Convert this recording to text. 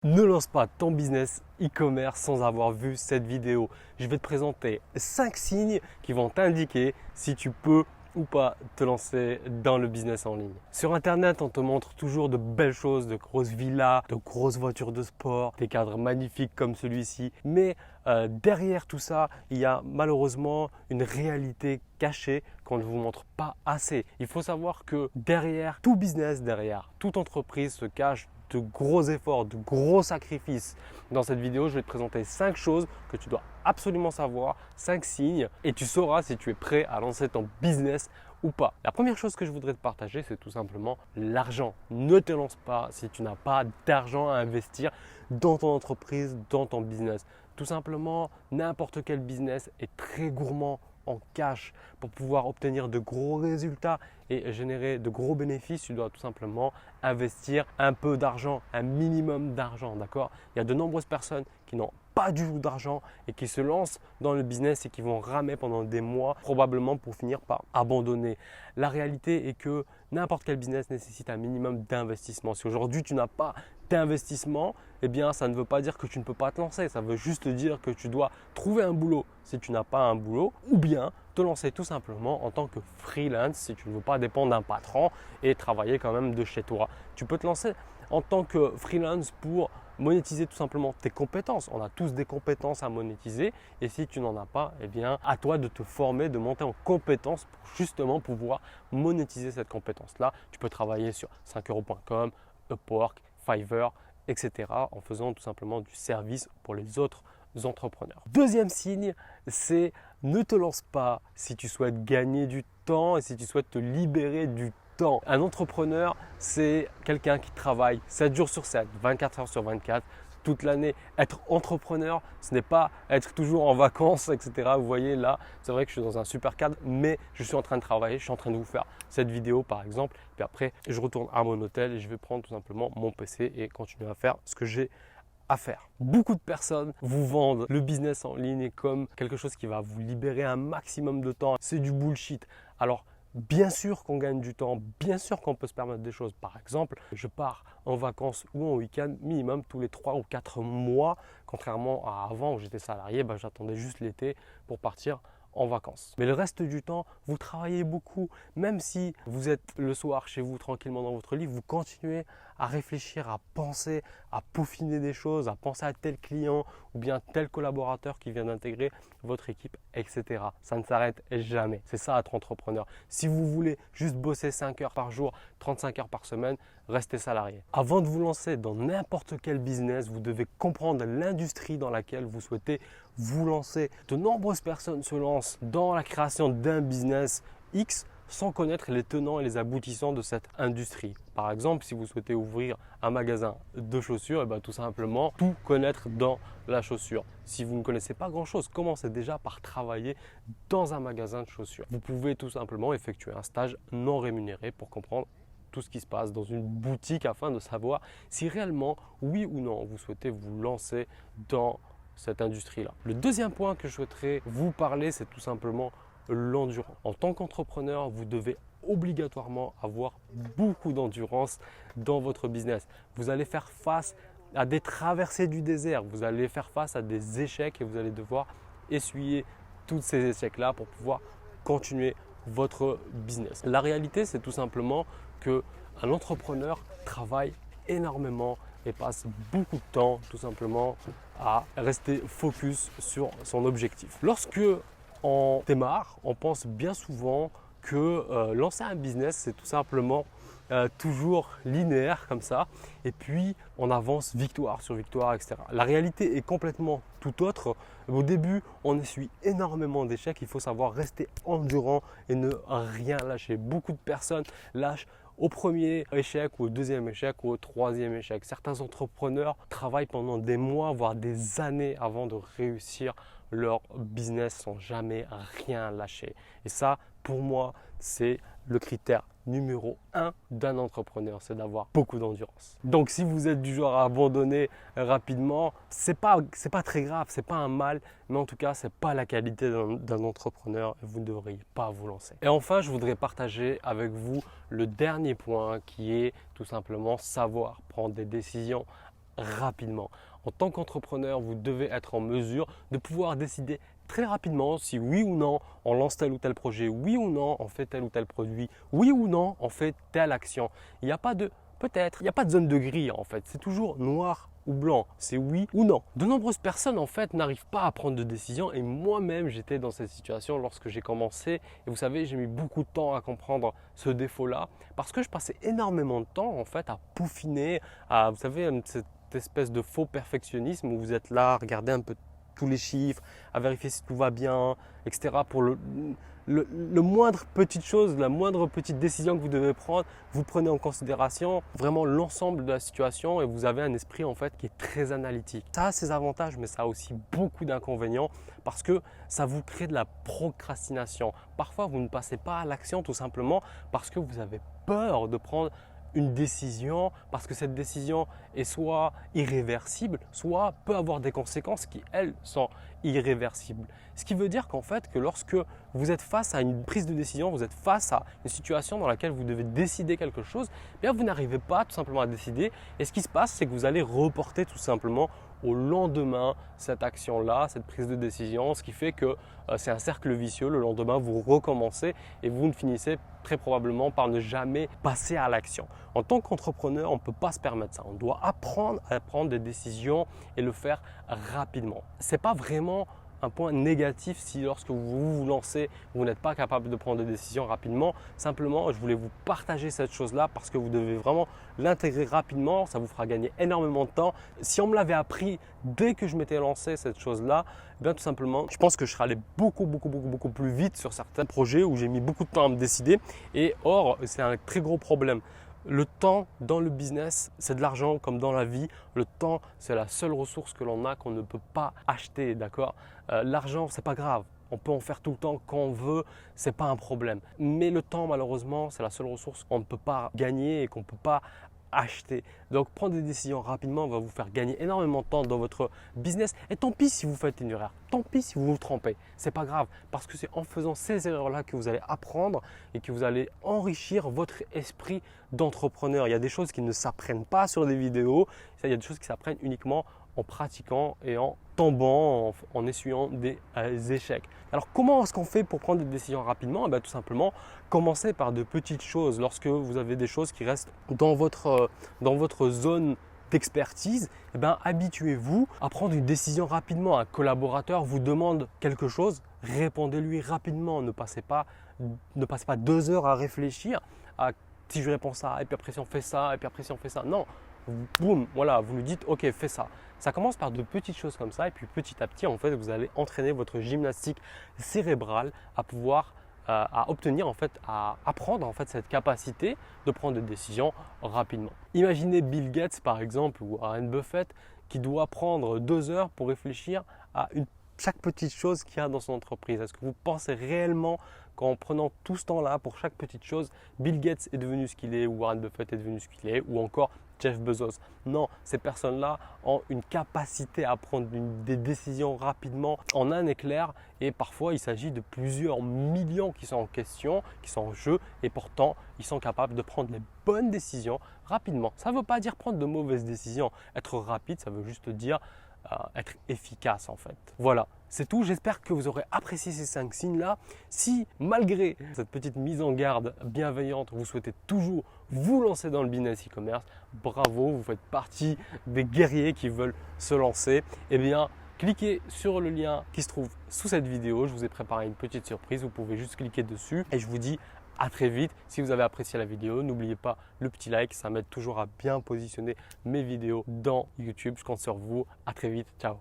Ne lance pas ton business e-commerce sans avoir vu cette vidéo. Je vais te présenter 5 signes qui vont t'indiquer si tu peux ou pas te lancer dans le business en ligne. Sur internet, on te montre toujours de belles choses, de grosses villas, de grosses voitures de sport, des cadres magnifiques comme celui-ci. Mais derrière tout ça, il y a malheureusement une réalité cachée qu'on ne vous montre pas assez. Il faut savoir que derrière tout business, derrière toute entreprise se cache de gros efforts, de gros sacrifices. Dans cette vidéo, je vais te présenter 5 choses que tu dois absolument savoir, 5 signes, et tu sauras si tu es prêt à lancer ton business ou pas. La première chose que je voudrais te partager, c'est tout simplement l'argent. Ne te lance pas si tu n'as pas d'argent à investir dans ton entreprise, dans ton business. Tout simplement, n'importe quel business est très gourmand en cash. Pour pouvoir obtenir de gros résultats et générer de gros bénéfices, tu dois tout simplement investir un peu d'argent, un minimum d'argent, d'accord? Il y a de nombreuses personnes qui n'ont pas du tout d'argent et qui se lancent dans le business et qui vont ramer pendant des mois, probablement pour finir par abandonner. La réalité est que n'importe quel business nécessite un minimum d'investissement. Si aujourd'hui tu n'as pas d'investissement, eh bien ça ne veut pas dire que tu ne peux pas te lancer. Ça veut juste dire que tu dois trouver un boulot si tu n'as pas un boulot, ou bien te lancer tout simplement en tant que freelance si tu ne veux pas dépendre d'un patron et travailler quand même de chez toi. Tu peux te lancer en tant que freelance pour monétiser tout simplement tes compétences. On a tous des compétences à monétiser et si tu n'en as pas, eh bien à toi de te former, de monter en compétences pour justement pouvoir monétiser cette compétence-là. Tu peux travailler sur 5euros.com, Upwork, Fiverr, etc. en faisant tout simplement du service pour les autres entrepreneurs. Deuxième signe, c'est ne te lance pas si tu souhaites gagner du temps et si tu souhaites te libérer du temps. Un entrepreneur, c'est quelqu'un qui travaille 7 jours sur 7, 24 heures sur 24, toute l'année. Être entrepreneur, ce n'est pas être toujours en vacances, etc. Vous voyez là, c'est vrai que je suis dans un super cadre, mais je suis en train de travailler, je suis en train de vous faire cette vidéo par exemple. Puis après, je retourne à mon hôtel et je vais prendre tout simplement mon PC et continuer à faire ce que j'ai à faire. Beaucoup de personnes vous vendent le business en ligne comme quelque chose qui va vous libérer un maximum de temps. C'est du bullshit. Alors, bien sûr qu'on gagne du temps, bien sûr qu'on peut se permettre des choses. Par exemple, je pars en vacances ou en week-end minimum tous les 3 ou 4 mois. Contrairement à avant où j'étais salarié, j'attendais juste l'été pour partir en vacances. Mais le reste du temps, vous travaillez beaucoup. Même si vous êtes le soir chez vous tranquillement dans votre lit, vous continuez à réfléchir, à penser, à peaufiner des choses, à penser à tel client ou bien tel collaborateur qui vient d'intégrer votre équipe, etc. Ça ne s'arrête jamais. C'est ça être entrepreneur. Si vous voulez juste bosser 5 heures par jour, 35 heures par semaine, restez salarié. Avant de vous lancer dans n'importe quel business, vous devez comprendre l'industrie dans laquelle vous souhaitez vous lancer. De nombreuses personnes se lancent dans la création d'un business X sans connaître les tenants et les aboutissants de cette industrie. Par exemple, si vous souhaitez ouvrir un magasin de chaussures, tout simplement tout connaître dans la chaussure. Si vous ne connaissez pas grand-chose, commencez déjà par travailler dans un magasin de chaussures. Vous pouvez tout simplement effectuer un stage non rémunéré pour comprendre tout ce qui se passe dans une boutique afin de savoir si réellement, oui ou non, vous souhaitez vous lancer dans cette industrie-là. Le deuxième point que je souhaiterais vous parler, c'est tout simplement l'endurance. En tant qu'entrepreneur, vous devez obligatoirement avoir beaucoup d'endurance dans votre business. Vous allez faire face à des traversées du désert, vous allez faire face à des échecs et vous allez devoir essuyer tous ces échecs-là pour pouvoir continuer votre business. La réalité, c'est tout simplement qu'un entrepreneur travaille énormément et passe beaucoup de temps tout simplement à rester focus sur son objectif. Lorsque on démarre, on pense bien souvent que lancer un business, c'est tout simplement toujours linéaire comme ça et puis on avance victoire sur victoire, etc. La réalité est complètement tout autre. Au début, on essuie énormément d'échecs. Il faut savoir rester endurant et ne rien lâcher. Beaucoup de personnes lâchent au premier échec ou au deuxième échec ou au troisième échec. Certains entrepreneurs travaillent pendant des mois, voire des années avant de réussir leur business sans jamais rien lâcher. Et ça, pour moi, c'est le critère numéro 1 d'un entrepreneur, c'est d'avoir beaucoup d'endurance. Donc si vous êtes du genre à abandonner rapidement, c'est pas très grave, c'est pas un mal, mais en tout cas, c'est pas la qualité d'un entrepreneur et vous ne devriez pas vous lancer. Et enfin, je voudrais partager avec vous le dernier point qui est tout simplement savoir prendre des décisions rapidement. En tant qu'entrepreneur, vous devez être en mesure de pouvoir décider très rapidement si oui ou non on lance tel ou tel projet, oui ou non on fait tel ou tel produit, oui ou non on fait telle action. Il n'y a pas de peut-être, il n'y a pas de zone de gris en fait, c'est toujours noir ou blanc, c'est oui ou non. De nombreuses personnes en fait n'arrivent pas à prendre de décision et moi-même j'étais dans cette situation lorsque j'ai commencé et vous savez j'ai mis beaucoup de temps à comprendre ce défaut-là parce que je passais énormément de temps en fait à peaufiner, à vous savez cette espèce de faux perfectionnisme où vous êtes là, regardez un peu tous les chiffres, à vérifier si tout va bien, etc. Pour le moindre petite chose, la moindre petite décision que vous devez prendre, vous prenez en considération vraiment l'ensemble de la situation et vous avez un esprit en fait qui est très analytique. Ça a ses avantages, mais ça a aussi beaucoup d'inconvénients parce que ça vous crée de la procrastination. Parfois, vous ne passez pas à l'action tout simplement parce que vous avez peur de prendre une décision parce que cette décision est soit irréversible, soit peut avoir des conséquences qui, elles, sont irréversibles. Ce qui veut dire qu'en fait, que lorsque vous êtes face à une prise de décision, vous êtes face à une situation dans laquelle vous devez décider quelque chose, eh bien vous n'arrivez pas tout simplement à décider. Et ce qui se passe, c'est que vous allez reporter tout simplement au lendemain cette action-là, cette prise de décision, ce qui fait que c'est un cercle vicieux. Le lendemain, vous recommencez et vous ne finissez très probablement par ne jamais passer à l'action. En tant qu'entrepreneur, on ne peut pas se permettre ça. On doit apprendre à prendre des décisions et le faire rapidement. Ce n'est pas vraiment un point négatif si lorsque vous vous lancez, vous n'êtes pas capable de prendre des décisions rapidement. Simplement, je voulais vous partager cette chose-là parce que vous devez vraiment l'intégrer rapidement. Ça vous fera gagner énormément de temps. Si on me l'avait appris dès que je m'étais lancé cette chose-là, eh bien tout simplement, je pense que je serais allé beaucoup plus vite sur certains projets où j'ai mis beaucoup de temps à me décider. Et or, c'est un très gros problème. Le temps dans le business, c'est de l'argent comme dans la vie. Le temps, c'est la seule ressource que l'on a qu'on ne peut pas acheter, d'accord ? L'argent, c'est pas grave. On peut en faire tout le temps quand on veut, c'est pas un problème. Mais le temps, malheureusement, c'est la seule ressource qu'on ne peut pas gagner et qu'on ne peut pas acheter. Donc, prendre des décisions rapidement va vous faire gagner énormément de temps dans votre business. Et tant pis si vous faites une erreur, tant pis si vous vous trompez, c'est pas grave parce que c'est en faisant ces erreurs-là que vous allez apprendre et que vous allez enrichir votre esprit d'entrepreneur. Il y a des choses qui ne s'apprennent pas sur des vidéos, il y a des choses qui s'apprennent uniquement en pratiquant et en tombant, en essuyant des échecs. Alors comment est-ce qu'on fait pour prendre des décisions rapidement ? Eh bien, tout simplement, commencez par de petites choses. Lorsque vous avez des choses qui restent dans votre zone d'expertise, eh bien, habituez-vous à prendre une décision rapidement. Un collaborateur vous demande quelque chose, répondez-lui rapidement. Ne passez pas 2 heures à réfléchir à si je réponds ça, et puis après si on fait ça, et puis après si on fait ça. Non, boum, voilà, vous lui dites ok, fais ça. Ça commence par de petites choses comme ça et puis petit à petit, en fait, vous allez entraîner votre gymnastique cérébrale à pouvoir à obtenir en fait, à apprendre en fait cette capacité de prendre des décisions rapidement. Imaginez Bill Gates par exemple ou Warren Buffett qui doit prendre 2 heures pour réfléchir à chaque petite chose qu'il y a dans son entreprise. Est-ce que vous pensez réellement qu'en prenant tout ce temps-là pour chaque petite chose, Bill Gates est devenu ce qu'il est, ou Warren Buffett est devenu ce qu'il est, ou encore Jeff Bezos? Non, ces personnes-là ont une capacité à prendre des décisions rapidement en un éclair et parfois il s'agit de plusieurs millions qui sont en question, qui sont en jeu et pourtant ils sont capables de prendre les bonnes décisions rapidement. Ça ne veut pas dire prendre de mauvaises décisions. Être rapide, ça veut juste dire être efficace en fait. Voilà, c'est tout. J'espère que vous aurez apprécié ces 5 signes-là. Si malgré cette petite mise en garde bienveillante, vous souhaitez toujours vous lancer dans le business e-commerce, bravo, vous faites partie des guerriers qui veulent se lancer. Eh bien, cliquez sur le lien qui se trouve sous cette vidéo. Je vous ai préparé une petite surprise. Vous pouvez juste cliquer dessus et je vous dis à très vite. Si vous avez apprécié la vidéo, n'oubliez pas le petit like, ça m'aide toujours à bien positionner mes vidéos dans YouTube. Je compte sur vous. À très vite. Ciao.